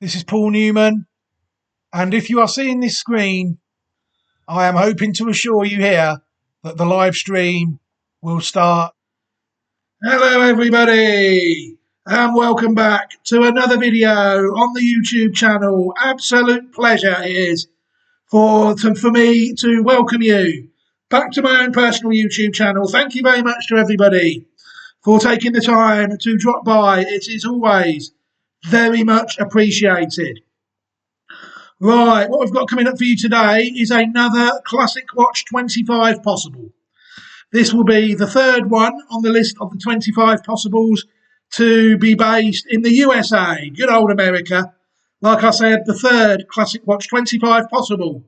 This is Paul Newman, and if you are seeing this screen, I am hoping to assure you here that the live stream will start. Hello everybody, and welcome back to another video on the YouTube channel. Absolute pleasure it is for me to welcome you back to my own personal YouTube channel. Thank you very much to everybody for taking the time to drop by. It is always very much appreciated. Right, what we've got coming up for you today is another Classic Watch 25 possible. This will be the third one on the list of the 25 possibles to be based in the USA, good old America. Like I said, the third Classic Watch 25 possible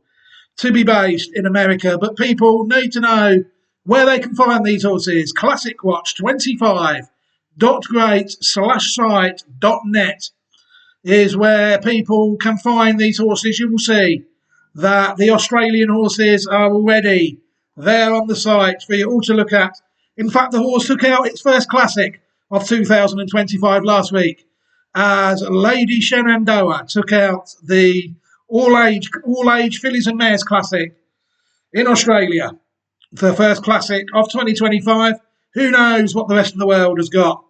to be based in America. But people need to know where they can find these horses. classicwatch25.great/site.net is where people can find these horses. You will see that the Australian horses are already there on the site for you all to look at. In fact, the horse took out its first classic of 2025 last week as Lady Shenandoah took out the all-age fillies and mares classic in Australia. The first classic of 2025. Who knows what the rest of the world has got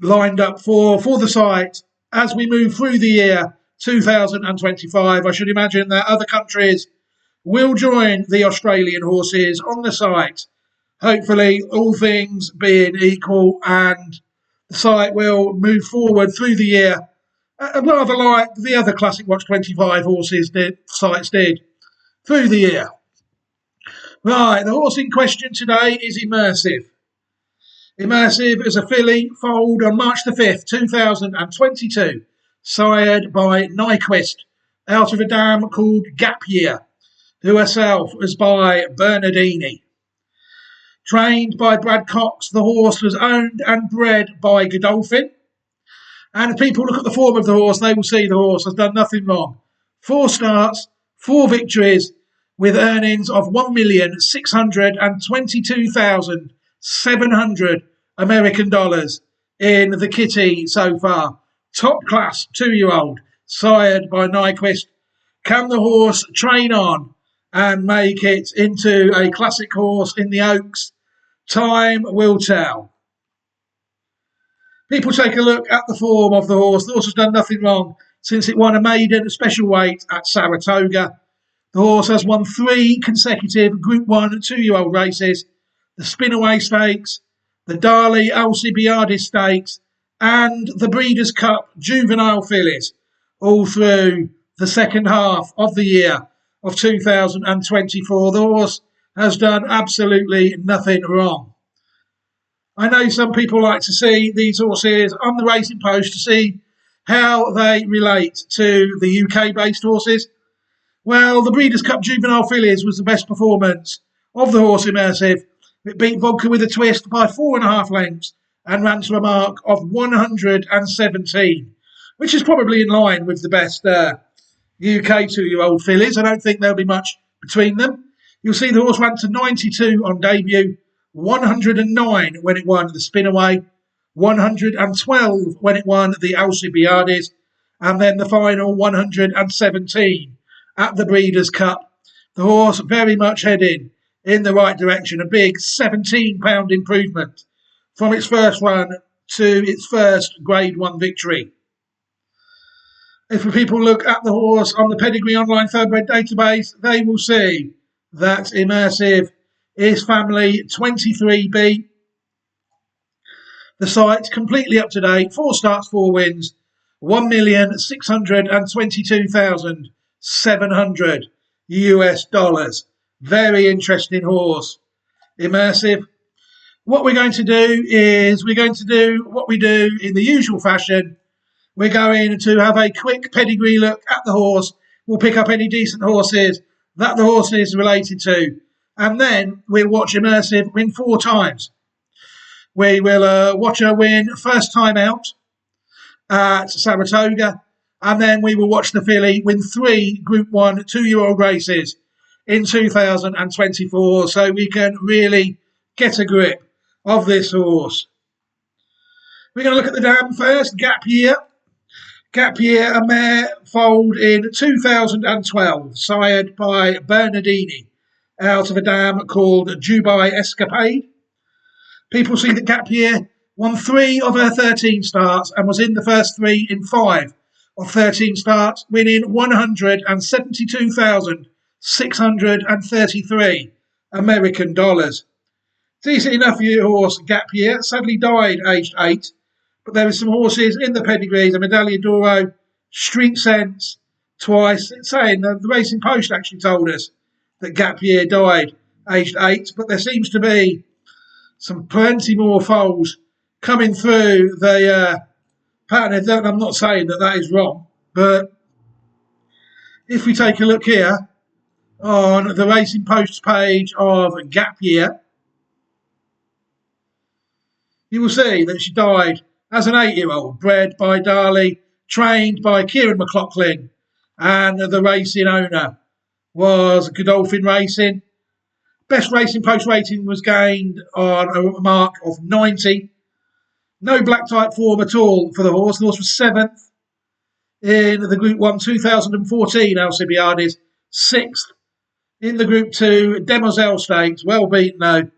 lined up for the site as we move through the year 2025. I should imagine that other countries will join the Australian horses on the site. Hopefully, all things being equal, and the site will move forward through the year, rather like the other Classic Watch 25 sites did through the year. Right, the horse in question today is Immersive. Immersive is a filly foaled on March the 5th, 2022, sired by Nyquist, out of a dam called Gap Year, who herself was by Bernardini. Trained by Brad Cox, the horse was owned and bred by Godolphin. And if people look at the form of the horse, they will see the horse has done nothing wrong. 4 starts, 4 victories, with earnings of $1,622,700 American dollars in the kitty so far. Top class 2-year-old, sired by Nyquist. Can the horse train on and make it into a classic horse in the Oaks? Time will tell. People take a look at the form of the horse. The horse has done nothing wrong since it won a maiden special weight at Saratoga. The horse has won 3 consecutive Group 1 2-year-old races, the Spinaway Stakes, the Darley Alcibiades Stakes, and the Breeders' Cup Juvenile Fillies, all through the second half of the year of 2024. The horse has done absolutely nothing wrong. I know some people like to see these horses on the racing post to see how they relate to the UK-based horses. Well, the Breeders' Cup Juvenile Fillies was the best performance of the horse Immersive. It beat Vodka with a Twist by 4.5 lengths and ran to a mark of 117, which is probably in line with the best UK 2-year-old fillies. I don't think there'll be much between them. You'll see the horse ran to 92 on debut, 109 when it won the Spinaway, 112 when it won the Alcibiades, and then the final 117 at the Breeders' Cup. The horse very much heading in the right direction. A big 17-pound improvement from its first run to its first Grade 1 victory. If people look at the horse on the Pedigree Online Thoroughbred database, they will see that Immersive is family 23B. The site's completely up to date. 4 starts, 4 wins, $1,622,700 US. Very interesting horse, Immersive. What we're going to do is we're going to do what we do in the usual fashion. We're going to have a quick pedigree look at the horse. We'll pick up any decent horses that the horse is related to. And then we'll watch Immersive win 4 times. We will watch her win first time out at Saratoga. And then we will watch the filly win 3 Group 1 2-year-old races in 2024. So we can really get a grip of this horse. We're going to look at the dam first, Gap Year. Gap Year, a mare foaled in 2012, sired by Bernardini, out of a dam called Dubai Escapade. People see that Gap Year won 3 of her 13 starts and was in the first 3 in 5 of 13 starts, winning 172,633 American dollars. Decent enough horse, Gap Year, sadly died aged 8, but there were some horses in the pedigrees, a Medaglia d'Oro, Street Sense, twice, saying the Racing Post actually told us that Gap Year died aged 8, but there seems to be some plenty more foals coming through the pattern. I'm not saying that is wrong, but if we take a look here on the Racing Post's page of Gap Year, you will see that she died as an 8-year-old, bred by Darley, trained by Kieran McLaughlin, and the racing owner was Godolphin Racing. Best Racing Post rating was gained on a mark of 90. No black type form at all for the horse. The horse was 7th in the Group 1 2014 Alcibiades, 6th in the Group 2 Demoiselle Stakes, well beaten though,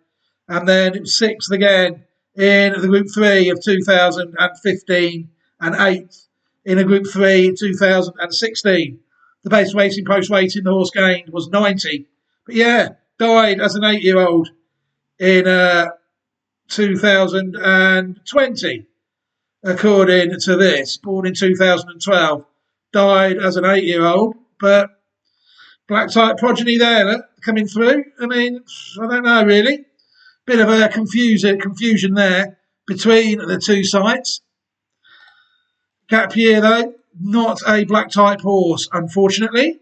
and then 6th again in the Group 3 of 2015 and 8th in a Group 3 2016. The base Racing Post rating the horse gained was 90. But yeah, died as an 8-year-old in 2020, according to this. Born in 2012, died as an 8-year-old, but black type progeny there coming through. I mean, I don't know really. Bit of a confusion there between the two sites. Gap Year, though, not a black type horse, unfortunately.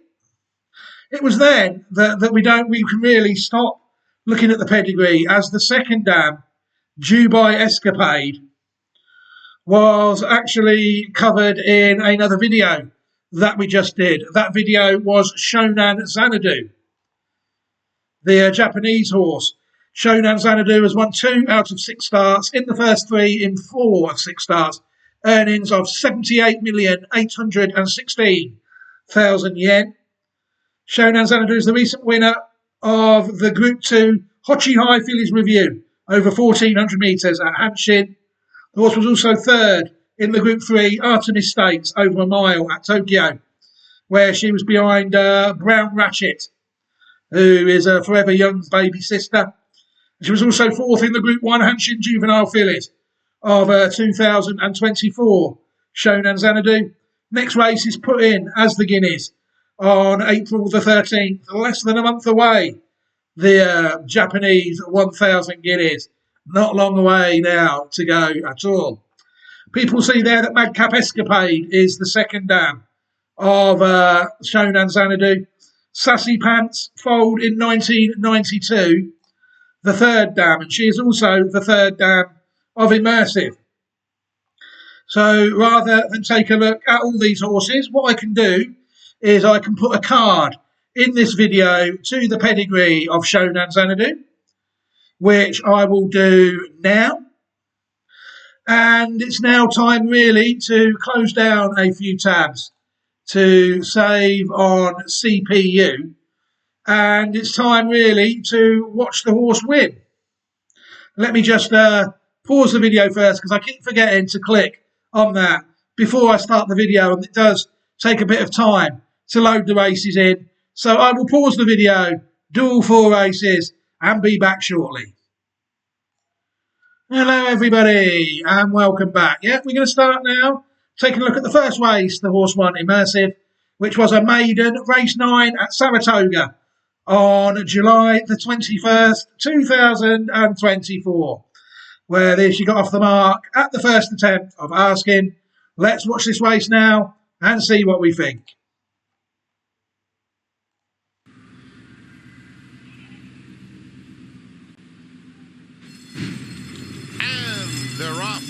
It was then that we can really stop looking at the pedigree, as the second dam, Dubai Escapade, was actually covered in another video that we just did. That video was Shonan Xanadu, the Japanese horse. Shonan Xanadu has won 2 out of 6 starts in the first 3 in 4 of 6 starts. Earnings of 78,816,000 yen. Shonan Xanadu is the recent winner of the Group 2 Hochi High Fillies Review over 1,400 metres at Hanshin. The horse was also 3rd in the Group 3 Artemis Stakes over a mile at Tokyo, where she was behind Brown Ratchet, who is a Forever Young's baby sister. She was also 4th in the Group 1 Hanshin Juvenile Fillies of 2024. Shonan Xanadu. Next race is put in as the Guineas on April the 13th, less than a month away. The Japanese 1,000 Guineas. Not long away now to go at all. People see there that Madcap Escapade is the second dam of Shonan Xanadu. Sassy Pants foaled in 1992, the third dam, and she is also the third dam of Immersive. So rather than take a look at all these horses, what I can do is I can put a card in this video to the pedigree of Shonan Xanadu, which I will do now. And it's now time really to close down a few tabs to save on CPU. And it's time really to watch the horse win. Let me just pause the video first, because I keep forgetting to click on that before I start the video, and it does take a bit of time to load the races in. So I will pause the video, do all 4 races, and be back shortly. Hello everybody, and welcome back. Yeah, we're going to start now taking a look at the first race the horse won, Immersive, which was a maiden, race 9 at Saratoga on July the 21st, 2024, where she got off the mark at the first attempt of asking. Let's watch this race now and see what we think. They're off.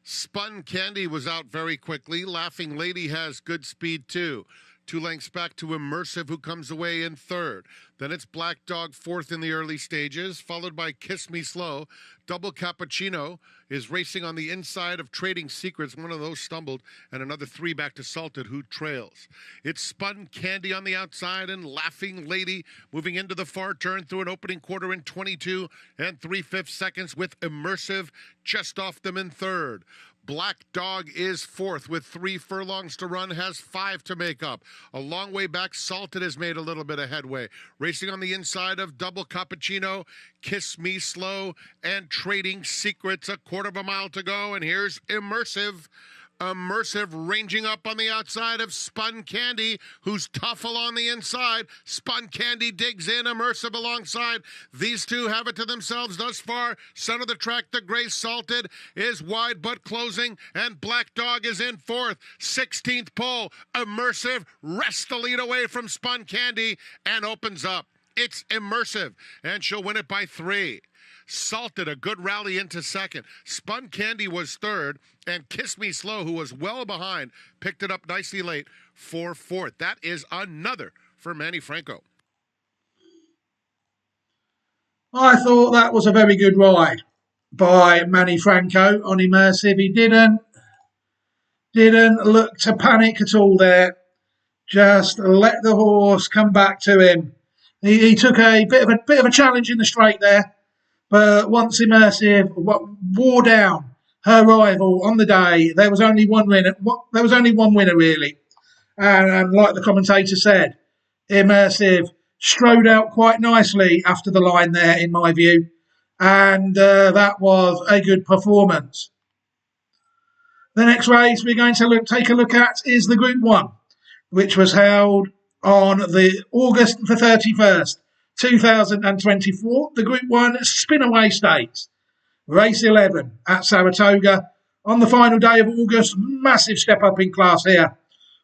Spun Candy was out very quickly. Laughing Lady has good speed too. 2 lengths back to Immersive, who comes away in third. Then it's Black Dog fourth in the early stages, followed by Kiss Me Slow. Double Cappuccino is racing on the inside of Trading Secrets. One of those stumbled, and another 3 back to Salted, who trails. It's Spun Candy on the outside, and Laughing Lady moving into the far turn through an opening quarter in 22 and 3/5 seconds, with Immersive just off them in third. Black Dog is fourth with 3 furlongs to run, has 5 to make up. A long way back, Salted has made a little bit of headway. Racing on the inside of Double Cappuccino, Kiss Me Slow, and Trading Secrets. A quarter of a mile to go, and here's Immersive. Immersive ranging up on the outside of Spun Candy, who's tough along the inside. Spun Candy digs in, Immersive alongside. These two have it to themselves thus far. Center of the track, the Gray Salted is wide but closing, and Black Dog is in fourth. 16th pole, Immersive wrests the lead away from Spun Candy and opens up. It's Immersive, and she'll win it by 3. Salted, a good rally into second. Spun Candy was third, and Kiss Me Slow, who was well behind, picked it up nicely late for fourth. That is another for Manny Franco. I thought that was a very good ride by Manny Franco on Immersive. He didn't look to panic at all there. Just let the horse come back to him. He took a bit of a challenge in the straight there. But once Immersive wore down her rival on the day, there was only one winner. There was only one winner, really. And like the commentator said, Immersive strode out quite nicely after the line there, in my view. And that was a good performance. The next race we're going to take a look at is the Group 1, which was held on the August the 31st. 2024, the Group 1 Spinaway Stakes, race 11 at Saratoga. On the final day of August, massive step up in class here,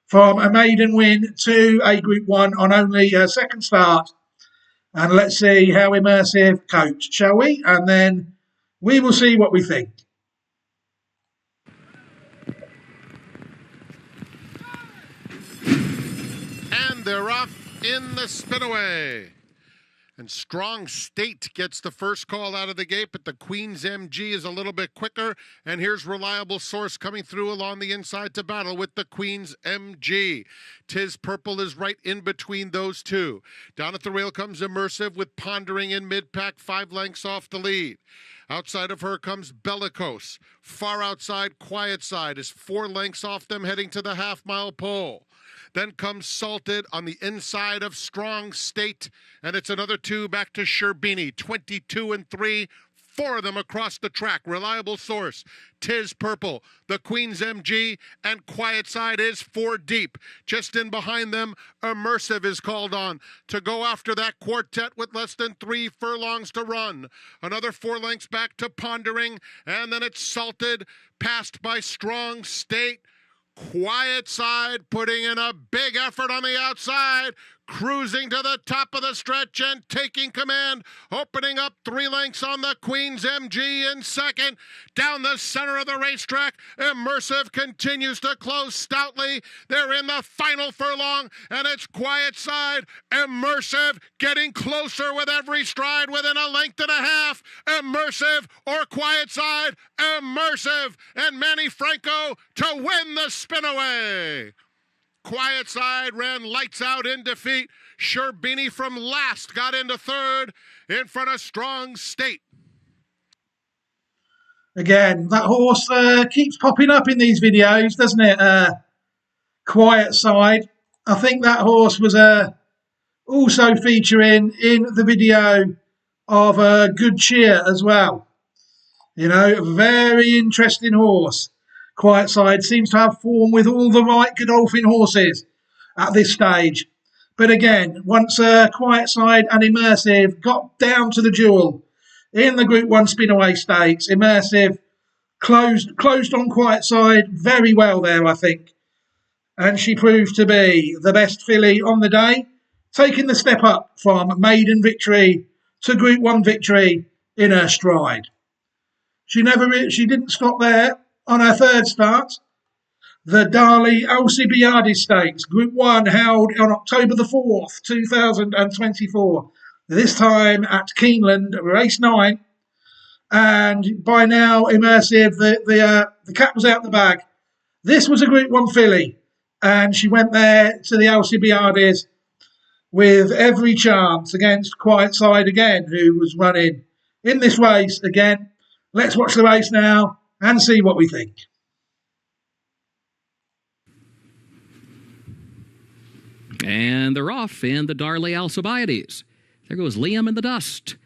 from a maiden win to a Group 1 on only a second start. And let's see how Immersive coach, shall we? And then we will see what we think. And they're off in the Spinaway. And Strong State gets the first call out of the gate, but the Queen's MG is a little bit quicker. And here's Reliable Source coming through along the inside to battle with the Queen's MG. Tis Purple is right in between those two. Down at the rail comes Immersive with Pondering in mid-pack, 5 lengths off the lead. Outside of her comes Bellicose. Far outside, Quiet Side is 4 lengths off them, heading to the half-mile pole. Then comes Salted on the inside of Strong State, and it's another 2 back to Sherbini, 22 and 3. 4 of them across the track. Reliable Source, Tis Purple, the Queen's MG, and Quiet Side is 4 deep. Just in behind them, Immersive is called on to go after that quartet with less than 3 furlongs to run. Another 4 lengths back to Pondering, and then it's Salted, passed by Strong State. Quiet Side putting in a big effort on the outside, cruising to the top of the stretch and taking command, opening up 3 lengths on the Queen's MG in second. Down the center of the racetrack, Immersive continues to close stoutly. They're in the final furlong, and it's Quiet Side. Immersive getting closer with every stride, within a length and a half. Immersive or Quiet Side. Immersive and Manny Franco to win the Spinaway. Quiet Side ran lights out in defeat. Sherbini from last got into third in front of Strong State. Again, that horse keeps popping up in these videos, doesn't it? Quiet Side. I think that horse was also featuring in the video of Good Cheer as well. You know, very interesting horse. Quiet Side seems to have form with all the right Godolphin horses at this stage. But again, once Quiet Side and Immersive got down to the duel in the Group 1 Spinaway Stakes, Immersive closed on Quiet Side very well there, I think. And she proved to be the best filly on the day, taking the step up from maiden victory to Group 1 victory in her stride. She didn't stop there. On her third start, the Darley Alcibiades Stakes, Group 1, held on October the 4th, 2024. This time at Keeneland, race 9. And by now, Immersive, the cat was out the bag. This was a Group 1 filly, and she went there to the Alcibiades with every chance against Quiet Side again, who was running in this race again. Let's watch the race now and see what we think. And they're off in the Darley Alcibiades. There goes Liam in the Dust.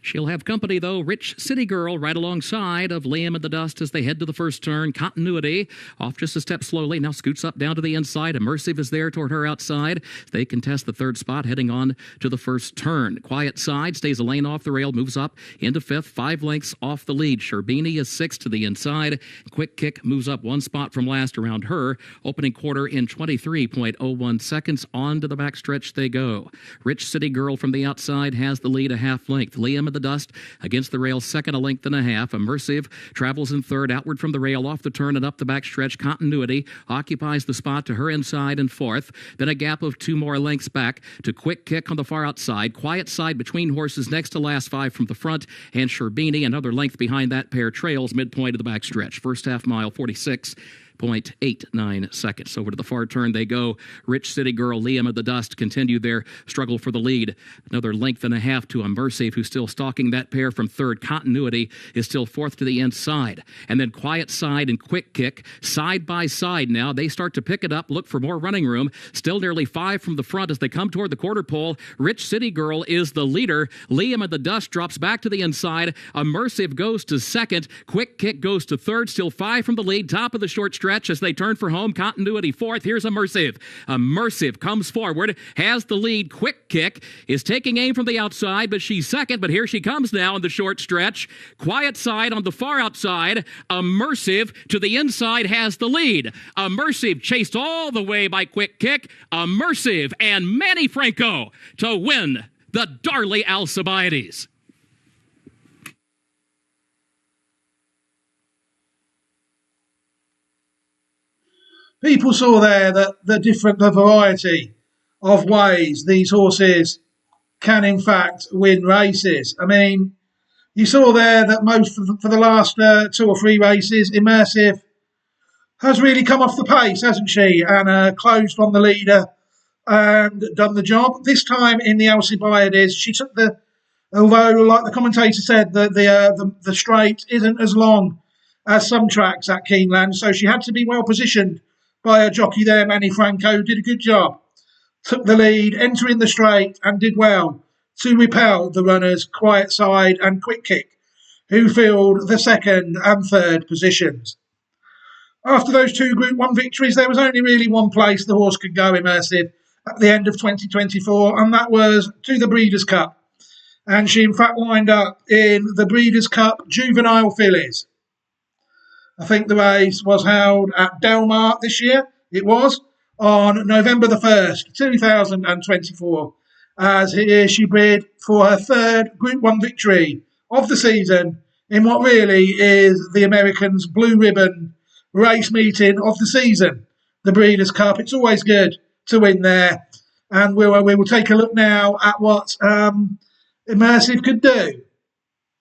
She'll have company, though. Rich City Girl right alongside of Liam in the Dust as they head to the first turn. Continuity off just a step slowly. Now scoots up down to the inside. Immersive is there toward her outside. They contest the third spot heading on to the first turn. Quiet Side stays a lane off the rail, moves up into fifth, 5 lengths off the lead. Sherbini is sixth to the inside. Quick Kick moves up 1 spot from last around her. Opening quarter in 23.01 seconds. On to the backstretch they go. Rich City Girl from the outside has the lead a half length. Liam the Dust against the rail, second, a length and a half. Immersive travels in third, outward from the rail, off the turn and up the backstretch. Continuity occupies the spot to her inside and fourth. Then a gap of 2 more lengths back to Quick Kick on the far outside. Quiet Side between horses, next to last 5 from the front. And Sherbini, another length behind that pair, trails midpoint of the backstretch. First half mile, 46.89 seconds. Over to the far turn they go. Rich City Girl, Liam of the Dust continue their struggle for the lead. Another length and a half to Immersive, who's still stalking that pair from third. Continuity is still fourth to the inside. And then Quiet Side and Quick Kick side by side now. They start to pick it up, look for more running room. Still nearly 5 from the front as they come toward the quarter pole. Rich City Girl is the leader. Liam of the Dust drops back to the inside. Immersive goes to second. Quick Kick goes to third. Still 5 from the lead. Top of the short stretch as they turn for home. Continuity fourth. Here's Immersive. Immersive comes forward, has the lead. Quick Kick is taking aim from the outside, but she's second. But here she comes now in the short stretch. Quiet Side on the far outside. Immersive to the inside has the lead. Immersive chased all the way by Quick Kick. Immersive and Manny Franco to win the Darley Alcibiades. People saw there that the variety of ways these horses can in fact win races. I mean, you saw there that most for the last 2 or 3 races, Immersive has really come off the pace, hasn't she? And closed on the leader and done the job. This time in the Alcibiades, she took although like the commentator said, the straight isn't as long as some tracks at Keeneland, so she had to be well positioned by a jockey there, Manny Franco, did a good job. Took the lead, entering the straight, and did well to repel the runners Quiet Side and Quick Kick, who filled the second and third positions. After those 2 Group 1 victories, there was only really one place the horse could go, Immersive, at the end of 2024, and that was to the Breeders' Cup. And she, in fact, lined up in the Breeders' Cup Juvenile Fillies. I think the race was held at Delmar this year. It was on November the 1st, 2024, as here she bid for her 3rd Group 1 victory of the season in what really is the Americans' blue ribbon race meeting of the season, the Breeders' Cup. It's always good to win there. And we will take a look now at what Immersive could do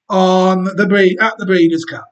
at the Breeders' Cup.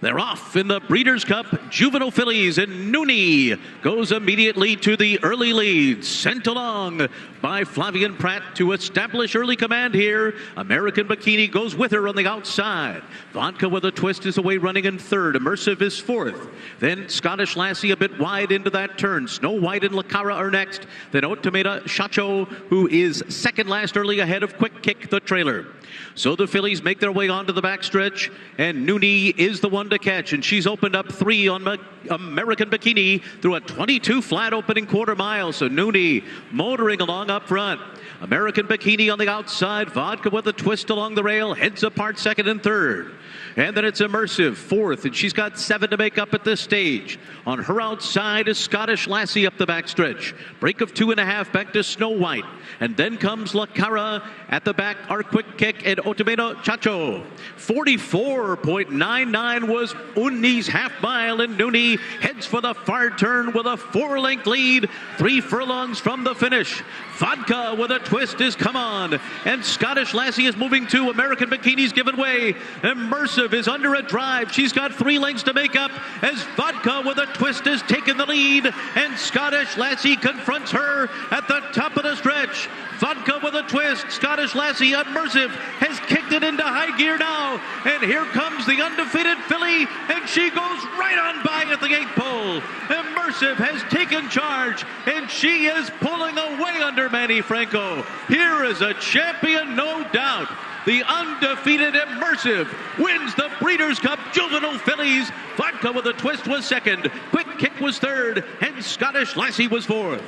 They're off in the Breeders' Cup Juvenile Fillies, and Newman goes immediately to the early lead, sent along by Flavian Pratt to establish early command here. American Bikini goes with her on the outside. Vodka with a Twist is away running in third. Immersive is fourth. Then Scottish Lassie a bit wide into that turn. Snow White and Lacara are next. Then Otomeda Chacho, who is second last early ahead of Quick Kick, the trailer. So the fillies make their way onto the backstretch, and Newman is the one to catch, and she's opened up 3 on American Bikini through a 22 flat opening quarter mile. So Newman motoring along up front. American Bikini on the outside. Vodka with a twist along the rail. Heads apart second and third. And then it's Immersive, fourth, and she's got 7 to make up at this stage. On her outside is Scottish Lassie up the backstretch. Break of 2.5 back to Snow White. And then comes La Cara at the back, our quick kick, and Otomeno Chacho. 44.99 was Uni's half mile, and Newman heads for the far turn with a 4-length lead, 3 furlongs from the finish. Vodka with a twist is come on, and Scottish Lassie is moving to American Bikini's given way. Immersive is under a drive. She's got 3 lengths to make up as Vodka with a twist has taken the lead, and Scottish Lassie confronts her at the top of the stretch. Vodka with a twist. Scottish Lassie, Immersive, has kicked it into high gear now. And here comes the undefeated filly, and she goes right on by at the gate pole. Immersive has taken charge, and she is pulling away under Manny Franco. Here is a champion, no doubt. The undefeated Immersive wins the Breeders' Cup Juvenile Fillies. Vodka with a twist was second. Quick Kick was third, and Scottish Lassie was fourth.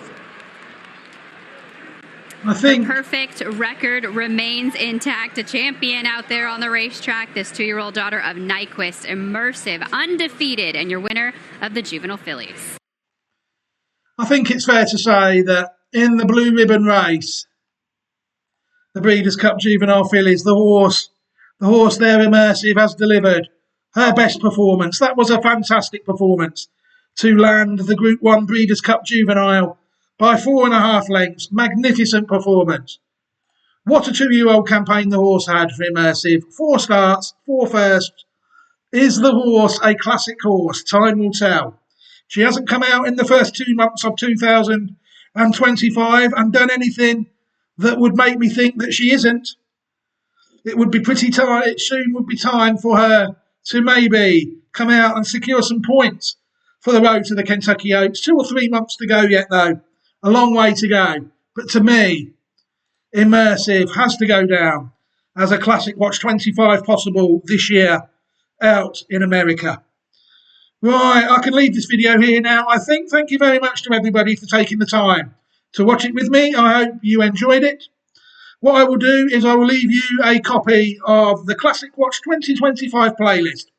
I think the perfect record remains intact. A champion out there on the racetrack, this 2-year-old daughter of Nyquist, Immersive, undefeated, and your winner of the Juvenile Fillies. I think it's fair to say that in the blue ribbon race, the Breeders' Cup Juvenile Fillies, the horse there, Immersive, has delivered her best performance. That was a fantastic performance to land the Group 1 Breeders' Cup Juvenile by 4.5 lengths. Magnificent performance. What a 2-year-old campaign the horse had for Immersive. 4 starts, 4 firsts. Is the horse a classic horse? Time will tell. She hasn't come out in the first 2 months of 2025 and done anything that would make me think that she isn't. It would be it soon would be time for her to maybe come out and secure some points for the road to the Kentucky Oaks. 2 or 3 months to go yet, though. A long way to go. But to me, Immersive has to go down as a Classic Watch 25 possible this year out in America. Right, I can leave this video here now. I think thank you very much to everybody for taking the time to watch it with me. I hope you enjoyed it. What I will do is I will leave you a copy of the Classic Watch 2025 playlist.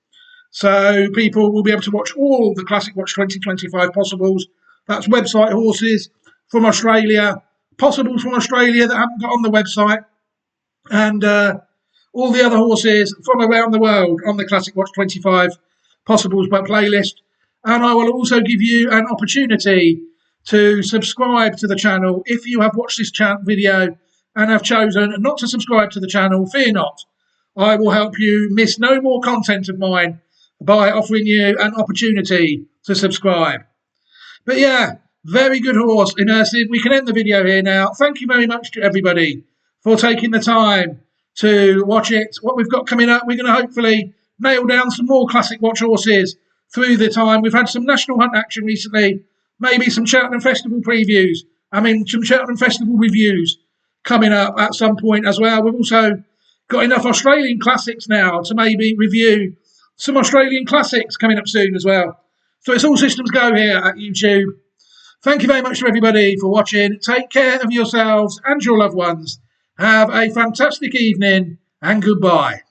So people will be able to watch all the Classic Watch 2025 possibles. That's website horses from Australia, possibles from Australia that haven't got on the website, and all the other horses from around the world on the Classic Watch 25 possibles by playlist. And I will also give you an opportunity to subscribe to the channel. If you have watched this video and have chosen not to subscribe to the channel, fear not. I will help you miss no more content of mine by offering you an opportunity to subscribe. But yeah, very good horse, Immersive. We can end the video here now. Thank you very much to everybody for taking the time to watch it. What we've got coming up, we're going to hopefully nail down some more Classic Watch horses through the time. We've had some National Hunt action recently, maybe some Cheltenham Festival previews. Some Cheltenham Festival reviews coming up at some point as well. We've also got enough Australian classics now to maybe review some Australian classics coming up soon as well. So it's all systems go here at YouTube. Thank you very much to everybody for watching. Take care of yourselves and your loved ones. Have a fantastic evening and goodbye.